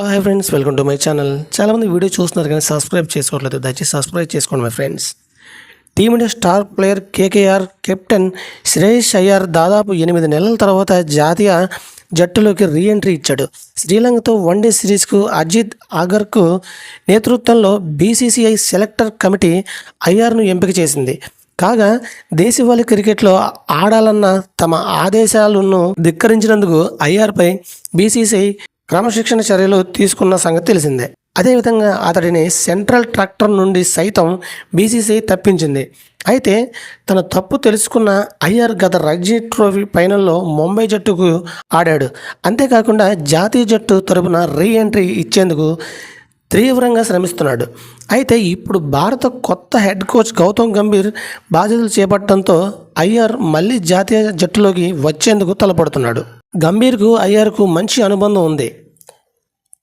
Hi friends, welcome to my channel. చాలామంది video చూస్తున్నారు కానీ సబ్స్క్రైబ్ చేసుకోవట్లేదు. దయచేసి సబ్స్క్రైబ్ చేసుకోండి my friends. Team India star player KKR captain Shreyas Iyer దాదాపు 8 నెలల తర్వాత జాతీయ జట్టులోకి రీఎంట్రీ ఇచ్చాడు. శ్రీలంకతో వన్డే సిరీస్కు అజిత్ అగర్కు నేతృత్వంలో బీసీసీఐ సెలెక్టర్ కమిటీ అయ్యర్ను ఎంపిక చేసింది. కాగా దేశవాళీ క్రికెట్లో ఆడాలన్న తమ ఆదేశాలను ధిక్కరించినందుకు అయ్యర్పై బీసీసీఐ క్రమశిక్షణ చర్యలు తీసుకున్న సంగతి తెలిసిందే. అదేవిధంగా అతడిని సెంట్రల్ ట్రాక్టర్ నుండి సైతం బీసీసీఐ తప్పించింది. అయితే తన తప్పు తెలుసుకున్న అయ్యర్ గత రంజీ ట్రోఫీ ఫైనల్లో ముంబై జట్టుకు ఆడాడు. అంతేకాకుండా జాతీయ జట్టు తరపున రీఎంట్రీ ఇచ్చేందుకు తీవ్రంగా శ్రమిస్తున్నాడు. అయితే ఇప్పుడు భారత కొత్త హెడ్ కోచ్ గౌతమ్ గంభీర్ బాధ్యతలు చేపట్టడంతో అయ్యర్ మళ్ళీ జాతీయ జట్టులోకి వచ్చేందుకు తలపడుతున్నాడు. గంభీర్కు అయ్యర్కు మంచి అనుబంధం ఉంది.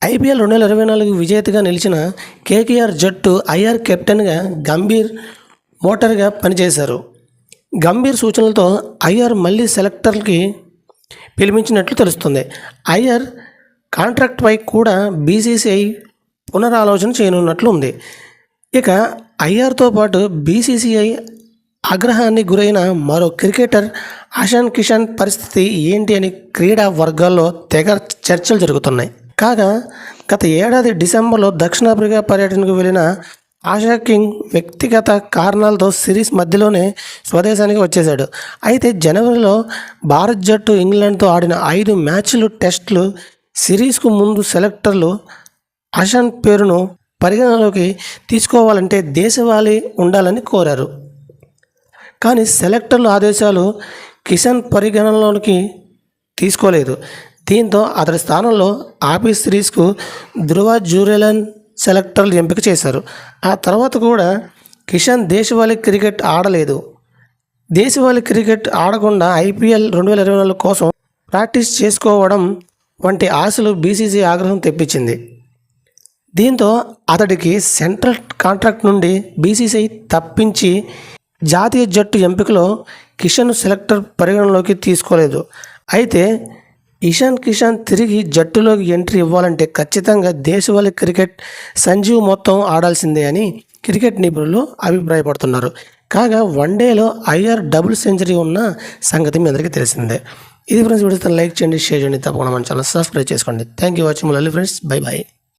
ఐపీఎల్ 2024 విజేతగా నిలిచిన కేకేఆర్ జట్టు అయ్యర్ కెప్టెన్గా, గంభీర్ మోటర్గా పనిచేశారు. గంభీర్ సూచనలతో అయ్యర్ మళ్ళీ సెలెక్టర్కి పిలిపించినట్లు తెలుస్తుంది. అయ్యర్ కాంట్రాక్ట్పై కూడా బీసీసీఐ పునరాలోచన చేయనున్నట్లు ఉంది. ఇక అయ్యర్తో పాటు బీసీసీఐ ఆగ్రహానికి గురైన మరో క్రికెటర్ ఆషాన్ కిషన్ పరిస్థితి ఏంటి అని క్రీడా వర్గాల్లో తెగ చర్చలు జరుగుతున్నాయి. కాగా గత ఏడాది డిసెంబర్లో దక్షిణాఫ్రికా పర్యటనకు వెళ్ళిన ఆషా కింగ్ వ్యక్తిగత కారణాలతో సిరీస్ మధ్యలోనే స్వదేశానికి వచ్చేశాడు. అయితే జనవరిలో భారత్ జట్టు ఇంగ్లాండ్తో ఆడిన 5 మ్యాచ్లు టెస్టులు సిరీస్కు ముందు సెలెక్టర్లు ఆషాన్ పేరును పరిగణలోకి తీసుకోవాలంటే దేశవాళీ ఉండాలని కోరారు. కానీ సెలెక్టర్ల ఆదేశాలు కిషన్ పరిగణనలోకి తీసుకోలేదు. దీంతో అతడి స్థానంలో ఆఫీస్ సిరీస్కు ధృవ జురేలన్ సెలెక్టర్లు ఎంపిక చేశారు. ఆ తర్వాత కూడా కిషన్ దేశవాళీ క్రికెట్ ఆడలేదు. దేశవాళీ క్రికెట్ ఆడకుండా ఐపీఎల్ 2024 కోసం ప్రాక్టీస్ చేసుకోవడం వంటి ఆశలు బీసీసీ ఆగ్రహం తెప్పించింది. దీంతో అతడికి సెంట్రల్ కాంట్రాక్ట్ నుండి బీసీసీ తప్పించి జాతీయ జట్టు ఎంపికలో కిషన్ సెలెక్టర్ పరిగణలోకి తీసుకోలేదు. అయితే ఇషాన్ కిషన్ తిరిగి జట్టులోకి ఎంట్రీ ఇవ్వాలంటే ఖచ్చితంగా దేశవాళీ క్రికెట్ సంజీవ్ మొత్తం ఆడాల్సిందే అని క్రికెట్ నిపుణులు అభిప్రాయపడుతున్నారు. కాగా వన్డేలో అయ్యర్ డబుల్ సెంచరీ ఉన్న సంగతి మీ అందరికీ తెలిసిందే. ఇది ఫ్రెండ్స్, వీడియో లైక్ చేయండి, షేర్ చేయండి, తప్పకుండా మన ఛానల్ సబ్స్క్రైబ్ చేసుకోండి. Thank you watching. Friends, bye bye.